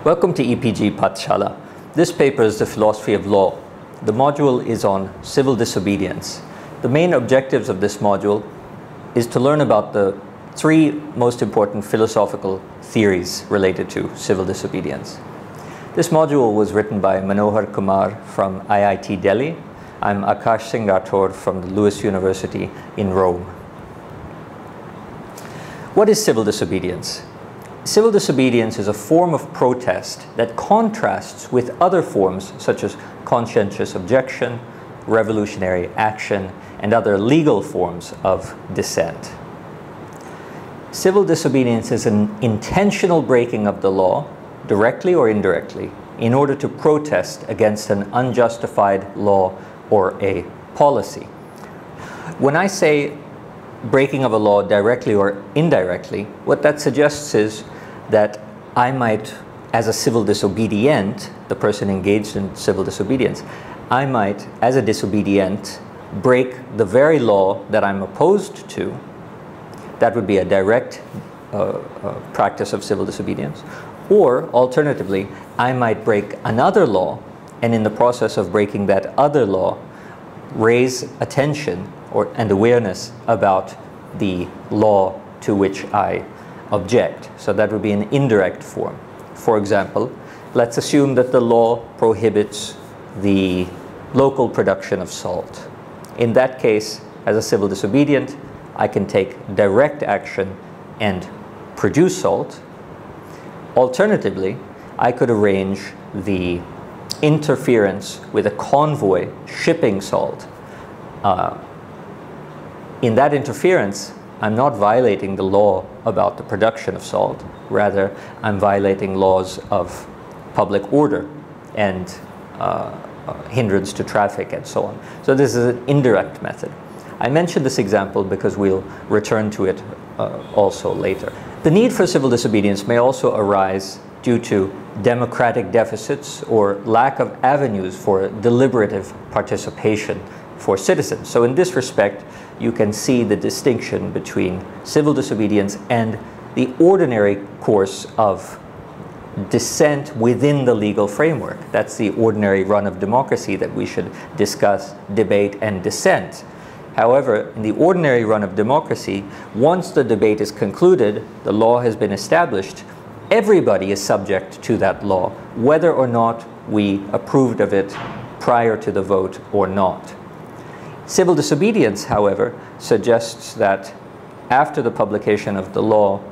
Welcome to EPG Pathshala. This paper is the philosophy of law. The module is on civil disobedience. The main objectives of this module is to learn about the three most important philosophical theories related to civil disobedience. This module was written by Manohar Kumar from IIT Delhi. I'm Akash Singh Rathod from the Lewis University in Rome. What is civil disobedience? Civil disobedience is a form of protest that contrasts with other forms such as conscientious objection, revolutionary action, and other legal forms of dissent. Civil disobedience is an intentional breaking of the law, directly or indirectly, in order to protest against an unjustified law or a policy. When I say breaking of a law directly or indirectly, what that suggests is that I might, as a civil disobedient, the person engaged in civil disobedience, I might, as a disobedient, break the very law that I'm opposed to. That would be a direct practice of civil disobedience. Or, alternatively, I might break another law, and in the process of breaking that other law, raise attention and awareness about the law to which I object. So that would be an indirect form. For example, let's assume that the law prohibits the local production of salt. In that case, as a civil disobedient, I can take direct action and produce salt. Alternatively, I could arrange the interference with a convoy shipping salt. In that interference, I'm not violating the law about the production of salt. Rather, I'm violating laws of public order and hindrance to traffic and so on. So this is an indirect method. I mentioned this example because we'll return to it also later. The need for civil disobedience may also arise due to democratic deficits or lack of avenues for deliberative participation for citizens. So in this respect, you can see the distinction between civil disobedience and the ordinary course of dissent within the legal framework. That's the ordinary run of democracy that we should discuss, debate, and dissent. However, in the ordinary run of democracy, once the debate is concluded, the law has been established, everybody is subject to that law, whether or not we approved of it prior to the vote or not. Civil disobedience, however, suggests that after the publication of the law,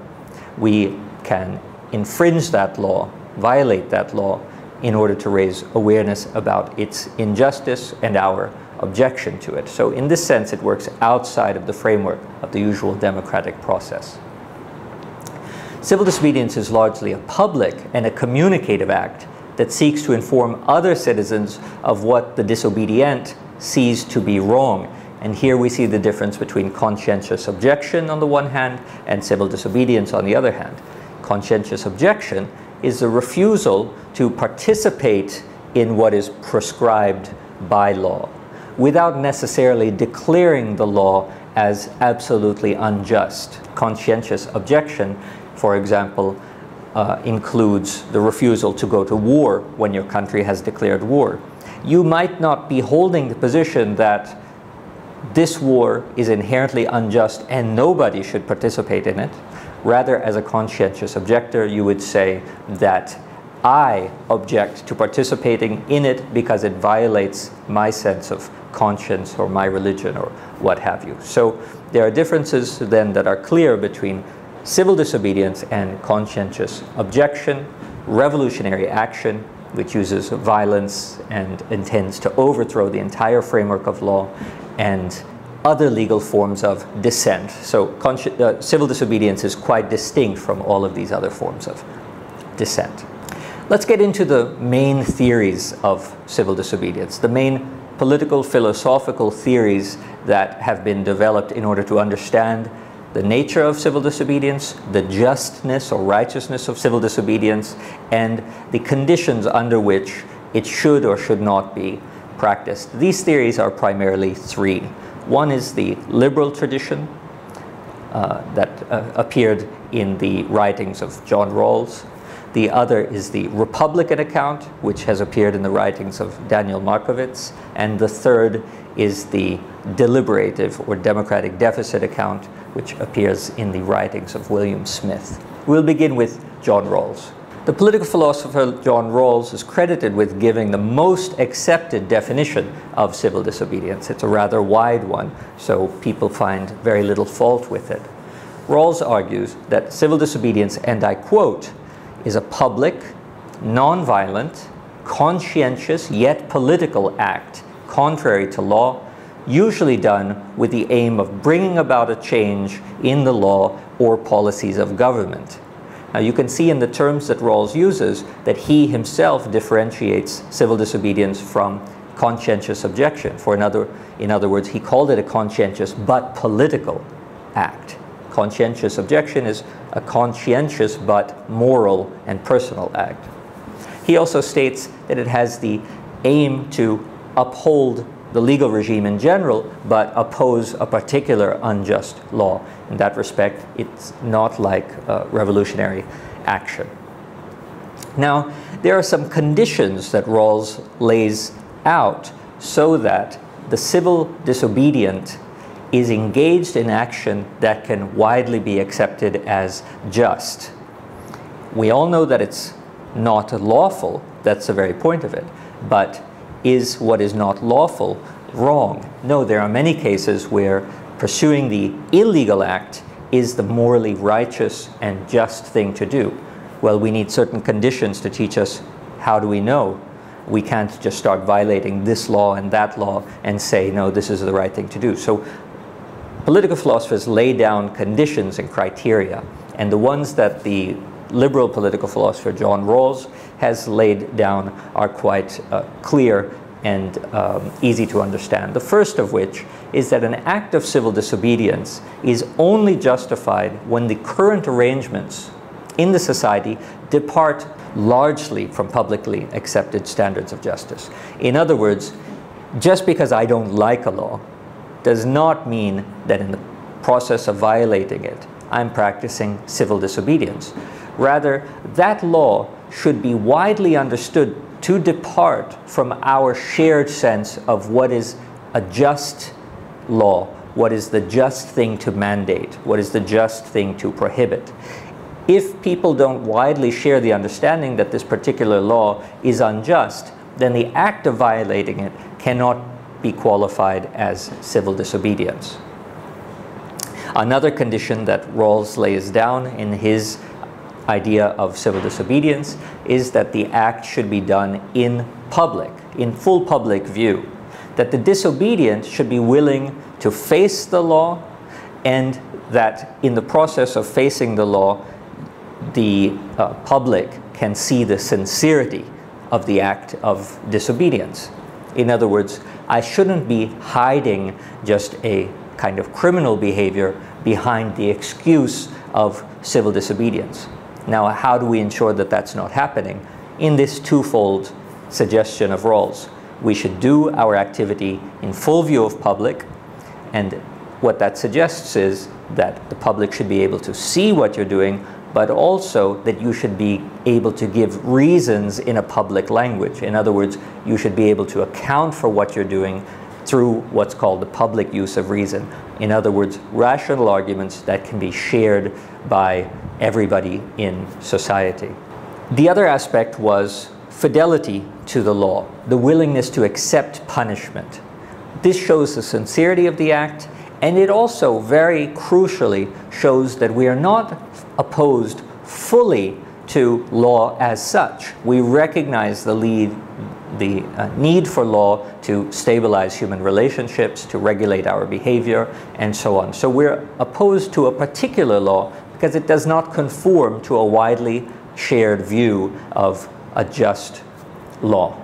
we can infringe that law, violate that law, in order to raise awareness about its injustice and our objection to it. So in this sense, it works outside of the framework of the usual democratic process. Civil disobedience is largely a public and a communicative act that seeks to inform other citizens of what the disobedient sees to be wrong. And here we see the difference between conscientious objection on the one hand and civil disobedience on the other hand. Conscientious objection is the refusal to participate in what is prescribed by law, without necessarily declaring the law as absolutely unjust. Conscientious objection, for example, includes the refusal to go to war when your country has declared war. You might not be holding the position that this war is inherently unjust and nobody should participate in it. Rather, as a conscientious objector, you would say that I object to participating in it because it violates my sense of conscience or my religion or what have you. So there are differences then that are clear between civil disobedience and conscientious objection, revolutionary action, which uses violence and intends to overthrow the entire framework of law, and other legal forms of dissent. So civil disobedience is quite distinct from all of these other forms of dissent. Let's get into the main theories of civil disobedience, the main political philosophical theories that have been developed in order to understand the nature of civil disobedience, the justness or righteousness of civil disobedience, and the conditions under which it should or should not be practiced. These theories are primarily three. One is the liberal tradition that appeared in the writings of John Rawls. The other is the Republican account, which has appeared in the writings of Daniel Markovits. And the third is the deliberative or democratic deficit account, which appears in the writings of William Smith. We'll begin with John Rawls. The political philosopher John Rawls is credited with giving the most accepted definition of civil disobedience. It's a rather wide one, so people find very little fault with it. Rawls argues that civil disobedience, and I quote, is a public, non-violent, conscientious yet political act contrary to law, usually done with the aim of bringing about a change in the law or policies of government. Now you can see in the terms that Rawls uses that he himself differentiates civil disobedience from conscientious objection. In other words, he called it a conscientious but political act. Conscientious objection is a conscientious but moral and personal act. He also states that it has the aim to uphold the legal regime in general, but oppose a particular unjust law. In that respect, it's not like revolutionary action. Now, there are some conditions that Rawls lays out so that the civil disobedient is engaged in action that can widely be accepted as just. We all know that it's not lawful, that's the very point of it, but is what is not lawful wrong? No, there are many cases where pursuing the illegal act is the morally righteous and just thing to do. Well, we need certain conditions to teach us how do we know. We can't just start violating this law and that law and say, no, this is the right thing to do. So political philosophers lay down conditions and criteria, and the ones that the liberal political philosopher John Rawls has laid down are quite clear and easy to understand. The first of which is that an act of civil disobedience is only justified when the current arrangements in the society depart largely from publicly accepted standards of justice. In other words, just because I don't like a law does not mean that in the process of violating it, I'm practicing civil disobedience. Rather, that law should be widely understood to depart from our shared sense of what is a just law, what is the just thing to mandate, what is the just thing to prohibit. If people don't widely share the understanding that this particular law is unjust, then the act of violating it cannot be qualified as civil disobedience. Another condition that Rawls lays down in his idea of civil disobedience is that the act should be done in public, in full public view. That the disobedient should be willing to face the law, and that in the process of facing the law, the public can see the sincerity of the act of disobedience. In other words, I shouldn't be hiding just a kind of criminal behavior behind the excuse of civil disobedience. Now, how do we ensure that that's not happening? In this twofold suggestion of Rawls, we should do our activity in full view of public, and what that suggests is that the public should be able to see what you're doing, but also that you should be able to give reasons in a public language. In other words, you should be able to account for what you're doing through what's called the public use of reason. In other words, rational arguments that can be shared by everybody in society. The other aspect was fidelity to the law, the willingness to accept punishment. This shows the sincerity of the act, and it also very crucially shows that we are not opposed fully to law as such. We recognize the need for law to stabilize human relationships, to regulate our behavior, and so on. So we're opposed to a particular law because it does not conform to a widely shared view of a just law.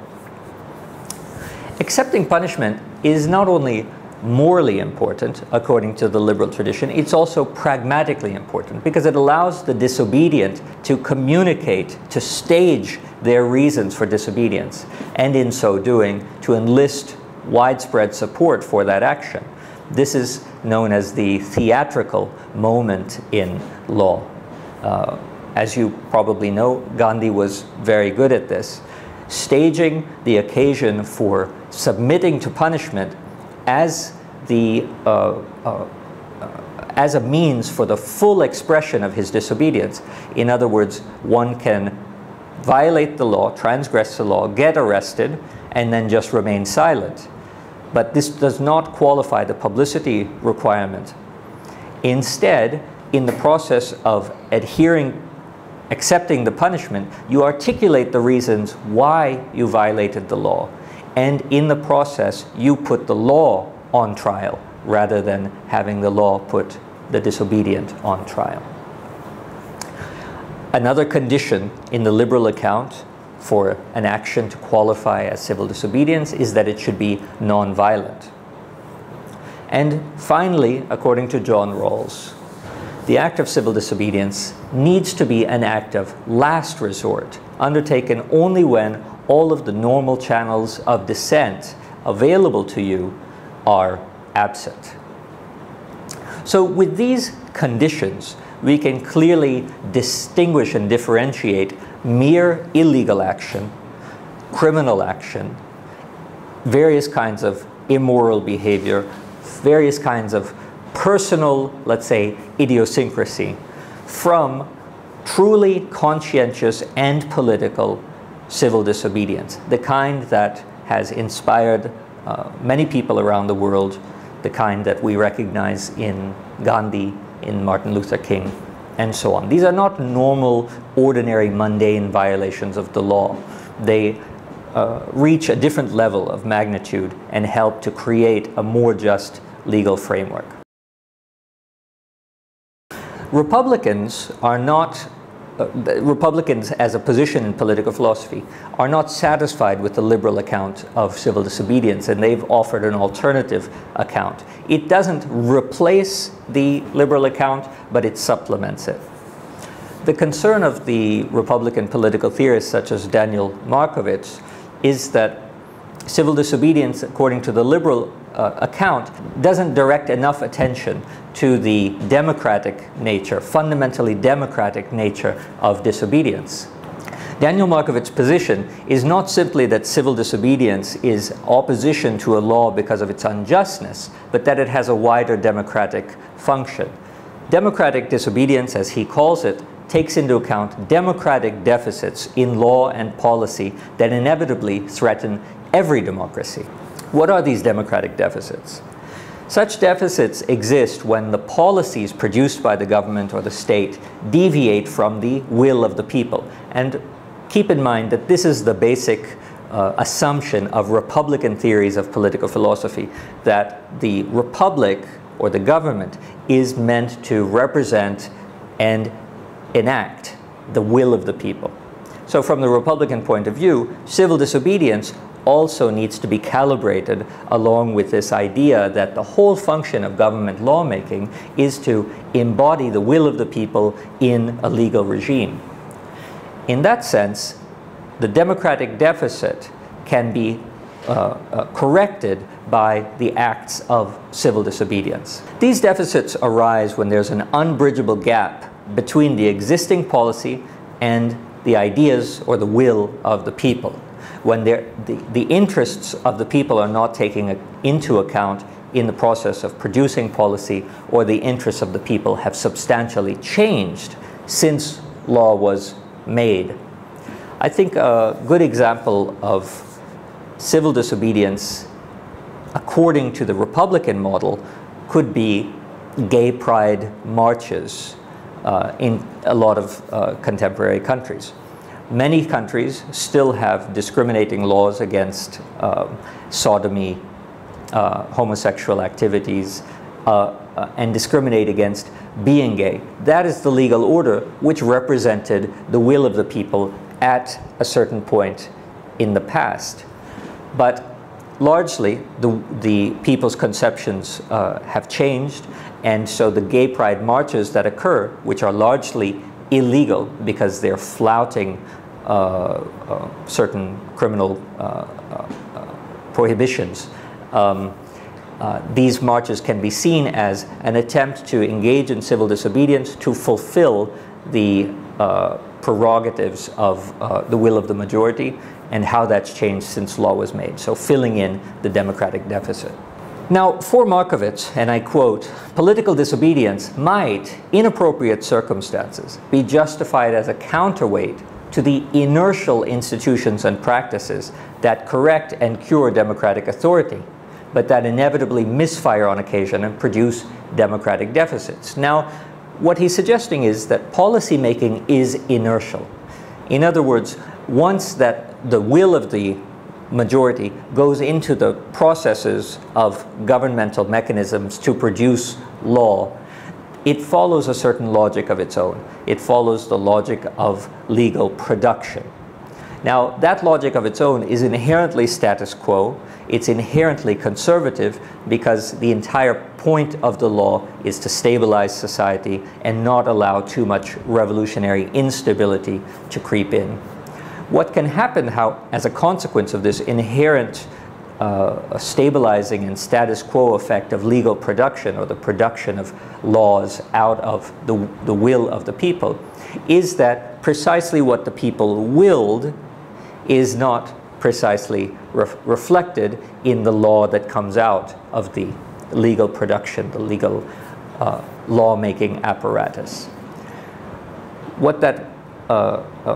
Accepting punishment is not only morally important, according to the liberal tradition, it's also pragmatically important because it allows the disobedient to communicate, to stage their reasons for disobedience, and in so doing, to enlist widespread support for that action. This is known as the theatrical moment in law. as you probably know, Gandhi was very good at this, staging the occasion for submitting to punishment as as a means for the full expression of his disobedience. In other words, one can violate the law, transgress the law, get arrested, and then just remain silent. But this does not qualify the publicity requirement. Instead, in the process of accepting the punishment, you articulate the reasons why you violated the law. And in the process, you put the law on trial rather than having the law put the disobedient on trial. Another condition in the liberal account for an action to qualify as civil disobedience is that it should be non-violent. And finally, according to John Rawls, the act of civil disobedience needs to be an act of last resort, undertaken only when all of the normal channels of dissent available to you are absent. So with these conditions, we can clearly distinguish and differentiate mere illegal action, criminal action, various kinds of immoral behavior, various kinds of personal, let's say, idiosyncrasy, from truly conscientious and political civil disobedience, the kind that has inspired many people around the world, the kind that we recognize in Gandhi, in Martin Luther King, and so on. These are not normal, ordinary, mundane violations of the law. They reach a different level of magnitude and help to create a more just legal framework. Republicans are not, Republicans as a position in political philosophy are not satisfied with the liberal account of civil disobedience, and they've offered an alternative account. It doesn't replace the liberal account, but it supplements it. The concern of the Republican political theorists such as Daniel Markovits is that civil disobedience, according to the liberal account, doesn't direct enough attention to the democratic nature, fundamentally democratic nature of disobedience. Daniel Markovits' position is not simply that civil disobedience is opposition to a law because of its unjustness, but that it has a wider democratic function. Democratic disobedience, as he calls it, takes into account democratic deficits in law and policy that inevitably threaten every democracy. What are these democratic deficits? Such deficits exist when the policies produced by the government or the state deviate from the will of the people. And keep in mind that this is the basic assumption of Republican theories of political philosophy, that the republic or the government is meant to represent and enact the will of the people. So from the Republican point of view, civil disobedience also needs to be calibrated along with this idea that the whole function of government lawmaking is to embody the will of the people in a legal regime. In that sense, the democratic deficit can be corrected by the acts of civil disobedience. These deficits arise when there's an unbridgeable gap between the existing policy and the ideas or the will of the people, when the interests of the people are not taken into account in the process of producing policy, or the interests of the people have substantially changed since law was made. I think a good example of civil disobedience according to the Republican model could be gay pride marches in a lot of contemporary countries. Many countries still have discriminating laws against sodomy, homosexual activities, and discriminate against being gay. That is the legal order which represented the will of the people at a certain point in the past. But largely, the people's conceptions have changed, and so the gay pride marches that occur, which are largely illegal because they're flouting certain criminal prohibitions, these marches can be seen as an attempt to engage in civil disobedience to fulfill the prerogatives of the will of the majority and how that's changed since law was made. So filling in the democratic deficit. Now, for Markovits, and I quote, "Political disobedience might, in appropriate circumstances, be justified as a counterweight to the inertial institutions and practices that correct and cure democratic authority, but that inevitably misfire on occasion and produce democratic deficits." Now, what he's suggesting is that policy making is inertial. In other words, once that the will of the majority goes into the processes of governmental mechanisms to produce law, it follows a certain logic of its own. It follows the logic of legal production. Now, that logic of its own is inherently status quo. It's inherently conservative because the entire point of the law is to stabilize society and not allow too much revolutionary instability to creep in. What can happen as a consequence of this inherent stabilizing and status quo effect of legal production, or the production of laws out of the will of the people, is that precisely what the people willed is not precisely reflected in the law that comes out of the legal production, the legal lawmaking apparatus. What that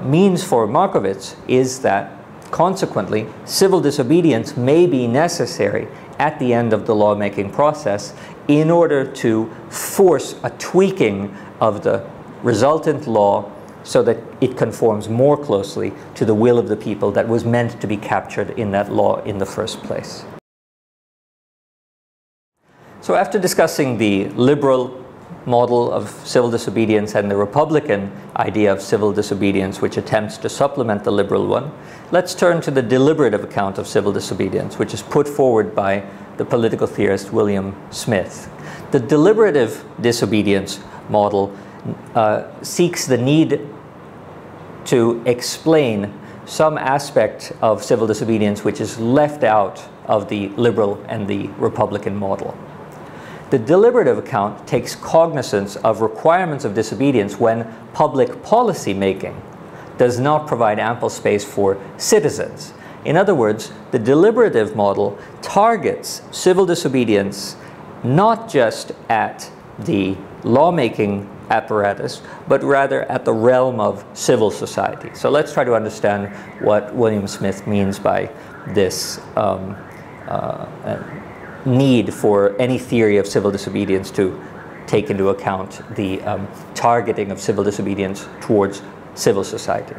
means for Markovits is that consequently civil disobedience may be necessary at the end of the lawmaking process in order to force a tweaking of the resultant law so that it conforms more closely to the will of the people that was meant to be captured in that law in the first place. So after discussing the liberal model of civil disobedience and the Republican idea of civil disobedience, which attempts to supplement the liberal one, let's turn to the deliberative account of civil disobedience, which is put forward by the political theorist William Smith. The deliberative disobedience model seeks the need to explain some aspect of civil disobedience which is left out of the liberal and the Republican model. The deliberative account takes cognizance of requirements of disobedience when public policy making does not provide ample space for citizens. In other words, the deliberative model targets civil disobedience not just at the lawmaking apparatus, but rather at the realm of civil society. So let's try to understand what William Smith means by this need for any theory of civil disobedience to take into account the targeting of civil disobedience towards civil society.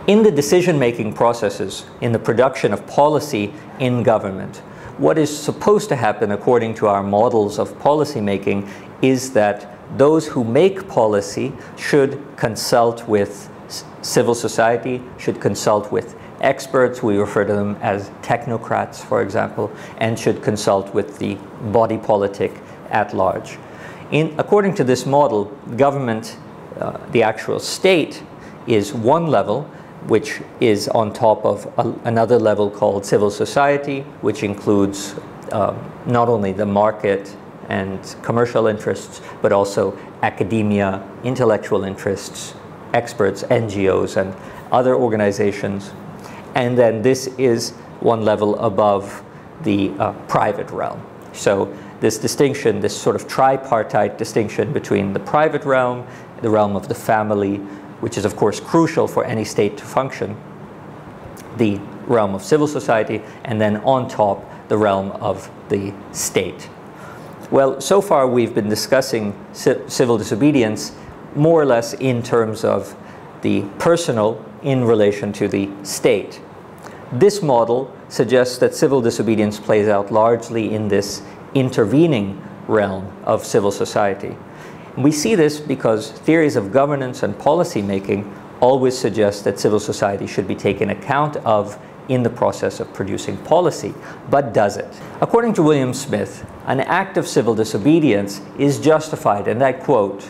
In the decision-making processes, in the production of policy in government, what is supposed to happen according to our models of policy making is that those who make policy should consult with civil society, should consult with experts, we refer to them as technocrats, for example, and should consult with the body politic at large. According to this model, government, the actual state, is one level, which is on top of another level called civil society, which includes not only the market and commercial interests, but also academia, intellectual interests, experts, NGOs, and other organizations. And then this is one level above the private realm. So this distinction, this sort of tripartite distinction between the private realm, the realm of the family, which is of course crucial for any state to function, the realm of civil society, and then on top, the realm of the state. Well, so far we've been discussing civil disobedience more or less in terms of the personal in relation to the state. This model suggests that civil disobedience plays out largely in this intervening realm of civil society. We see this because theories of governance and policy making always suggest that civil society should be taken account of in the process of producing policy. But does it? According to William Smith, an act of civil disobedience is justified, and I quote,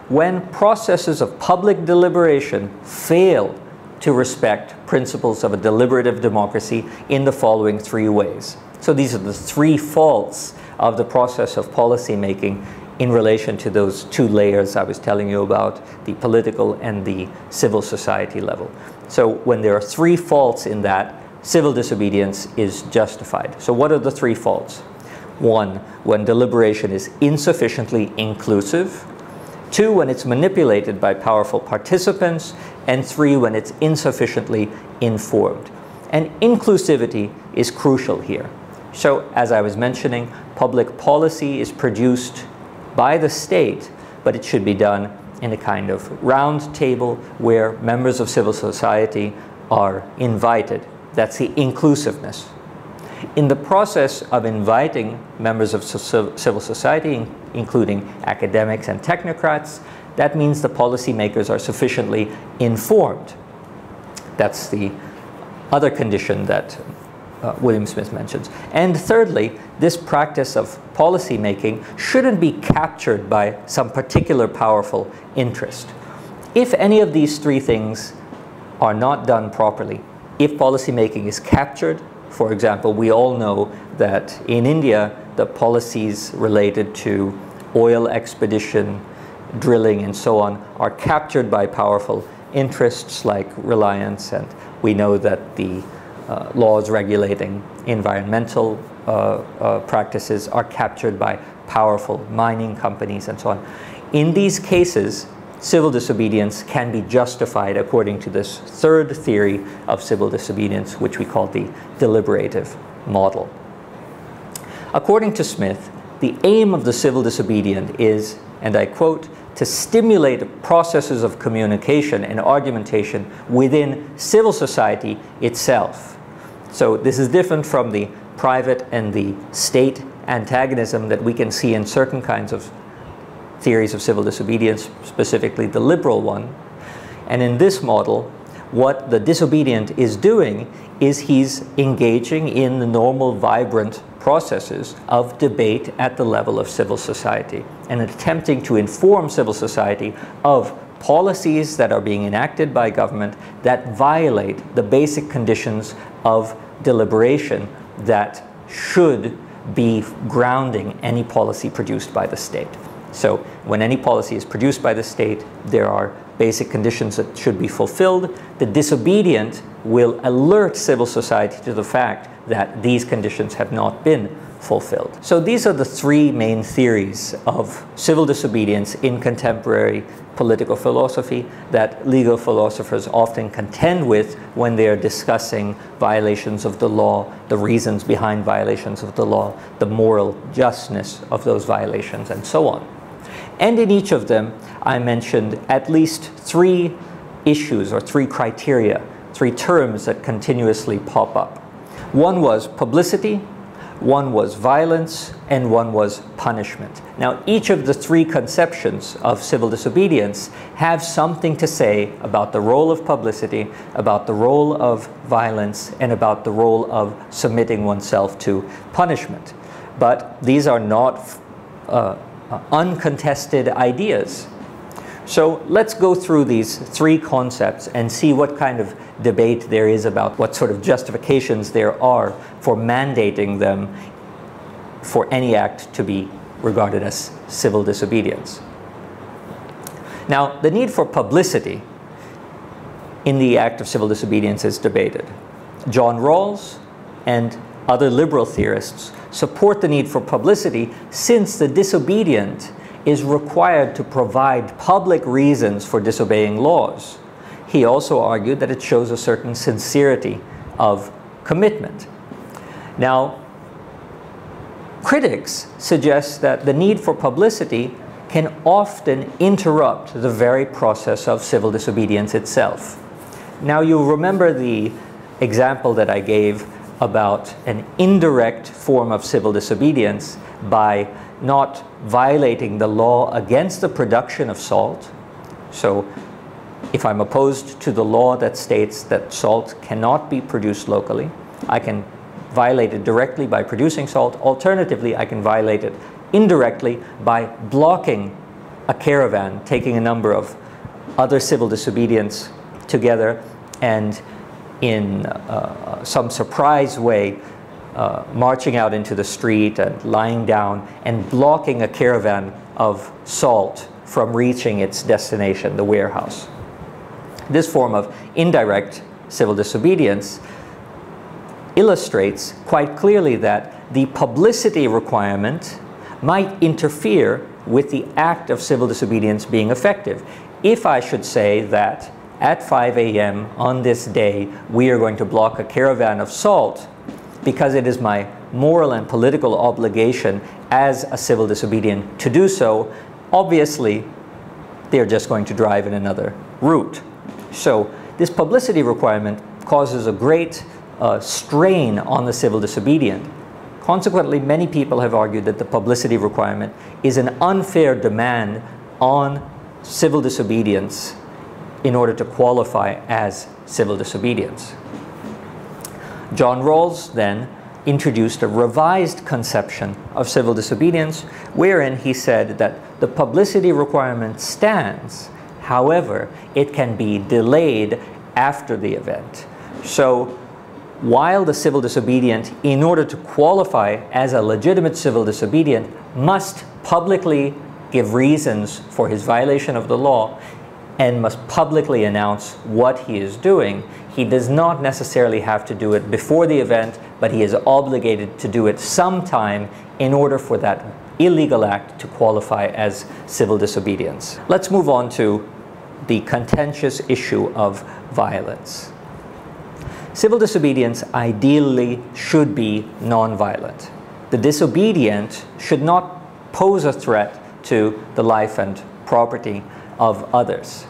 when processes of public deliberation fail to respect principles of a deliberative democracy in the following three ways. So these are the three faults of the process of policy making in relation to those two layers I was telling you about, the political and the civil society level. So when there are three faults in that, civil disobedience is justified. So what are the three faults? One, when deliberation is insufficiently inclusive. Two, when it's manipulated by powerful participants. And three, when it's insufficiently informed. And inclusivity is crucial here. So as I was mentioning, public policy is produced by the state, but it should be done in a kind of round table where members of civil society are invited. That's the inclusiveness. In the process of inviting members of civil society, including academics and technocrats, that means the policymakers are sufficiently informed. That's the other condition that William Smith mentions. And thirdly, this practice of policy making shouldn't be captured by some particular powerful interest. If any of these three things are not done properly, if policy making is captured, for example, we all know that in India, the policies related to oil expedition, drilling, and so on are captured by powerful interests like Reliance, and we know that the laws regulating environmental practices are captured by powerful mining companies and so on. In these cases, civil disobedience can be justified according to this third theory of civil disobedience, which we call the deliberative model. According to Smith, the aim of the civil disobedient is, and I quote, to stimulate processes of communication and argumentation within civil society itself. So this is different from the private and the state antagonism that we can see in certain kinds of theories of civil disobedience, specifically the liberal one. And in this model, what the disobedient is doing is he's engaging in the normal, vibrant processes of debate at the level of civil society and attempting to inform civil society of policies that are being enacted by government that violate the basic conditions of deliberation that should be grounding any policy produced by the state. So when any policy is produced by the state, there are basic conditions that should be fulfilled. The disobedient will alert civil society to the fact that these conditions have not been fulfilled. So these are the three main theories of civil disobedience in contemporary political philosophy that legal philosophers often contend with when they are discussing violations of the law, the reasons behind violations of the law, the moral justness of those violations, and so on. And in each of them, I mentioned at least three issues or three criteria, three terms that continuously pop up. One was publicity, one was violence, and one was punishment. Now, each of the three conceptions of civil disobedience have something to say about the role of publicity, about the role of violence, and about the role of submitting oneself to punishment. But these are not uncontested ideas. So let's go through these three concepts and see what kind of debate there is about what sort of justifications there are for mandating them for any act to be regarded as civil disobedience. Now, the need for publicity in the act of civil disobedience is debated. John Rawls and other liberal theorists support the need for publicity since the disobedient is required to provide public reasons for disobeying laws. He also argued that it shows a certain sincerity of commitment. Now, critics suggest that the need for publicity can often interrupt the very process of civil disobedience itself. Now, you remember the example that I gave about an indirect form of civil disobedience by not violating the law against the production of salt. So if I'm opposed to the law that states that salt cannot be produced locally, I can violate it directly by producing salt. Alternatively, I can violate it indirectly by blocking a caravan, taking a number of other civil disobedience together, and in some surprise way marching out into the street and lying down and blocking a caravan of salt from reaching its destination, the warehouse. This form of indirect civil disobedience illustrates quite clearly that the publicity requirement might interfere with the act of civil disobedience being effective. If I should say that at 5 a.m. on this day we are going to block a caravan of salt because it is my moral and political obligation as a civil disobedient to do so, obviously they're just going to drive in another route. So this publicity requirement causes a great strain on the civil disobedient. Consequently, many people have argued that the publicity requirement is an unfair demand on civil disobedience in order to qualify as civil disobedience. John Rawls then introduced a revised conception of civil disobedience, wherein he said that the publicity requirement stands, however, it can be delayed after the event. So while the civil disobedient, in order to qualify as a legitimate civil disobedient, must publicly give reasons for his violation of the law and must publicly announce what he is doing, he does not necessarily have to do it before the event, but he is obligated to do it sometime in order for that illegal act to qualify as civil disobedience. Let's move on to the contentious issue of violence. Civil disobedience ideally should be non-violent. The disobedient should not pose a threat to the life and property of others.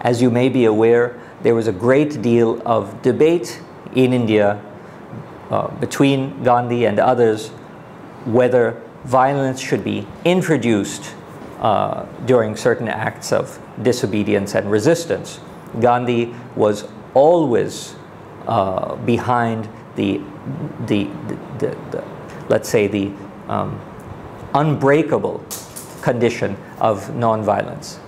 As you may be aware, there was a great deal of debate in India between Gandhi and others whether violence should be introduced during certain acts of disobedience and resistance. Gandhi was always behind let's say the unbreakable condition of nonviolence.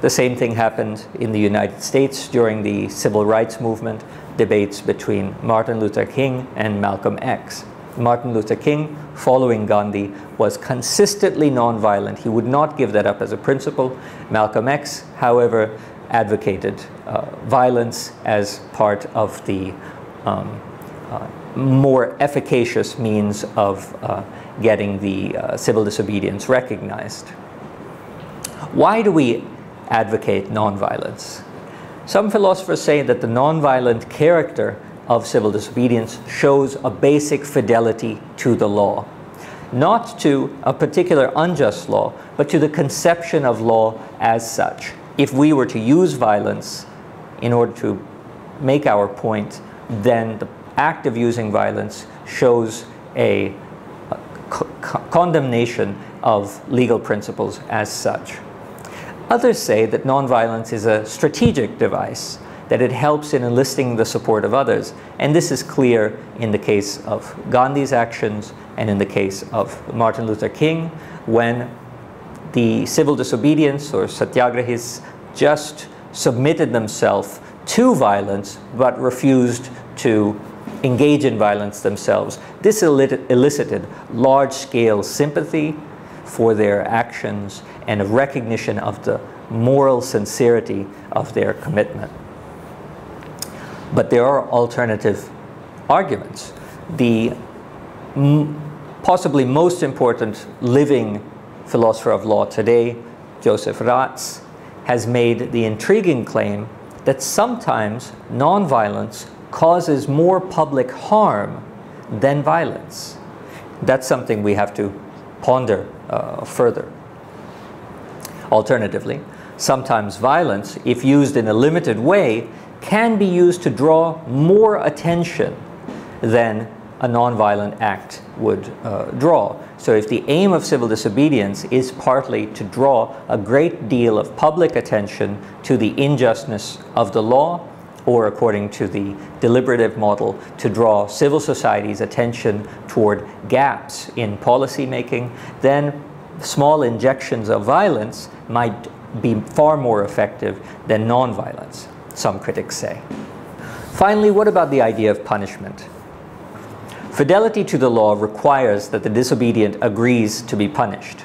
The same thing happened in the United States during the civil rights movement, debates between Martin Luther King and Malcolm X. Martin Luther King, following Gandhi, was consistently nonviolent. He would not give that up as a principle. Malcolm X, however, advocated violence as part of the more efficacious means of getting the civil disobedience recognized. Why do we advocate nonviolence? Some philosophers say that the nonviolent character of civil disobedience shows a basic fidelity to the law, not to a particular unjust law, but to the conception of law as such. If we were to use violence in order to make our point, then the act of using violence shows a condemnation of legal principles as such. Others say that nonviolence is a strategic device, that it helps in enlisting the support of others. And this is clear in the case of Gandhi's actions and in the case of Martin Luther King, when the civil disobedience or satyagrahis just submitted themselves to violence but refused to engage in violence themselves. This elicited large-scale sympathy for their actions and a recognition of the moral sincerity of their commitment. But there are alternative arguments. The possibly most important living philosopher of law today, Joseph Rawls, has made the intriguing claim that sometimes nonviolence causes more public harm than violence. That's something we have to ponder further. Alternatively, sometimes violence, if used in a limited way, can be used to draw more attention than a nonviolent act would draw. So if the aim of civil disobedience is partly to draw a great deal of public attention to the injustice of the law, or according to the deliberative model, to draw civil society's attention toward gaps in policy making, then small injections of violence might be far more effective than nonviolence, some critics say. Finally, what about the idea of punishment? Fidelity to the law requires that the disobedient agrees to be punished.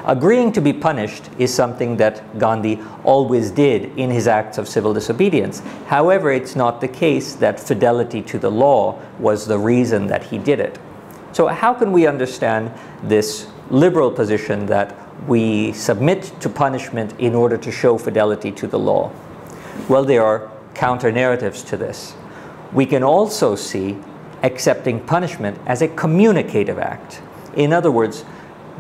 Agreeing to be punished is something that Gandhi always did in his acts of civil disobedience. However, it's not the case that fidelity to the law was the reason that he did it. So how can we understand this liberal position that we submit to punishment in order to show fidelity to the law? Well, there are counter-narratives to this. We can also see accepting punishment as a communicative act. In other words,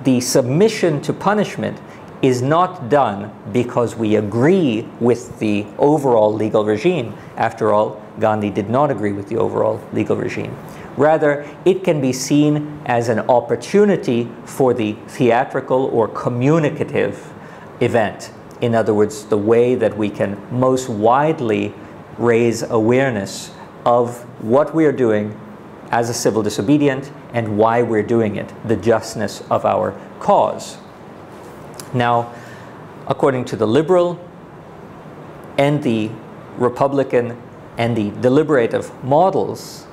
the submission to punishment is not done because we agree with the overall legal regime. After all, Gandhi did not agree with the overall legal regime. Rather, it can be seen as an opportunity for the theatrical or communicative event. In other words, the way that we can most widely raise awareness of what we are doing as a civil disobedient and why we're doing it, the justness of our cause. Now, according to the liberal and the Republican and the deliberative models,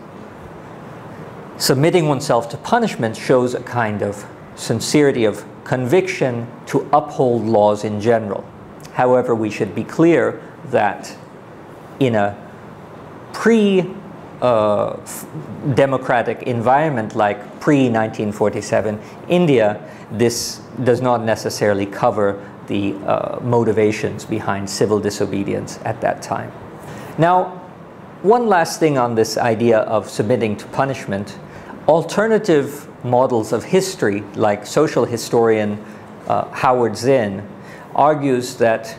submitting oneself to punishment shows a kind of sincerity of conviction to uphold laws in general. However, we should be clear that in a pre-democratic environment like pre-1947 India, this does not necessarily cover the motivations behind civil disobedience at that time. Now, one last thing on this idea of submitting to punishment. Alternative models of history, like social historian Howard Zinn, argues that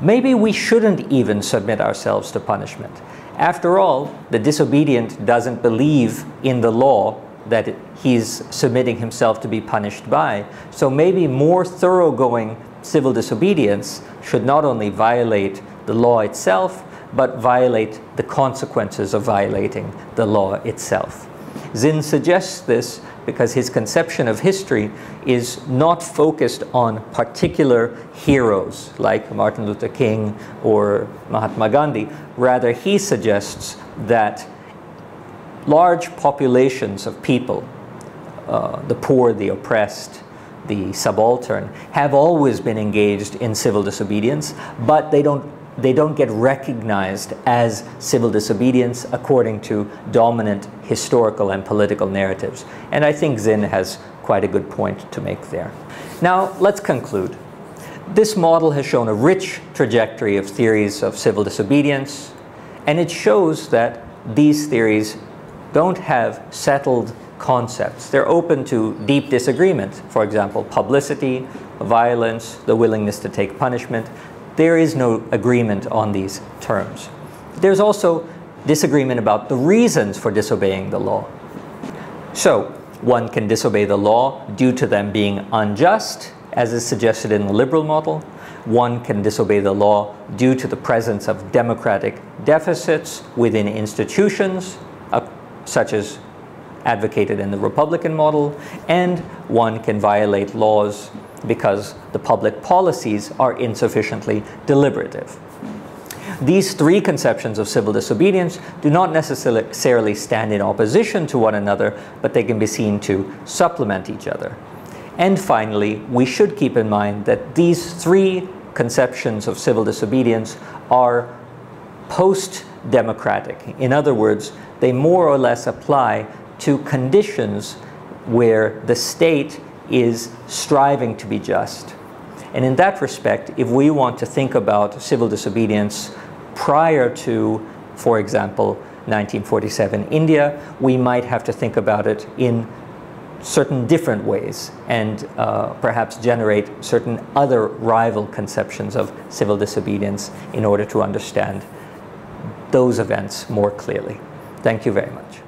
maybe we shouldn't even submit ourselves to punishment. After all, the disobedient doesn't believe in the law that he's submitting himself to be punished by. So maybe more thoroughgoing civil disobedience should not only violate the law itself, but violate the consequences of violating the law itself. Zinn suggests this because his conception of history is not focused on particular heroes like Martin Luther King or Mahatma Gandhi. Rather, he suggests that large populations of people, the poor, the oppressed, the subaltern, have always been engaged in civil disobedience, but they don't get recognized as civil disobedience according to dominant historical and political narratives. And I think Zinn has quite a good point to make there. Now, let's conclude. This model has shown a rich trajectory of theories of civil disobedience, and it shows that these theories don't have settled concepts. They're open to deep disagreement. For example, publicity, violence, the willingness to take punishment. There is no agreement on these terms. There's also disagreement about the reasons for disobeying the law. So, one can disobey the law due to them being unjust, as is suggested in the liberal model. One can disobey the law due to the presence of democratic deficits within institutions, such as advocated in the Republican model, and one can violate laws because the public policies are insufficiently deliberative. These three conceptions of civil disobedience do not necessarily stand in opposition to one another, but they can be seen to supplement each other. And finally, we should keep in mind that these three conceptions of civil disobedience are post-democratic. In other words, they more or less apply to conditions where the state is striving to be just. And in that respect, if we want to think about civil disobedience prior to, for example, 1947 India, we might have to think about it in certain different ways and perhaps generate certain other rival conceptions of civil disobedience in order to understand those events more clearly. Thank you very much.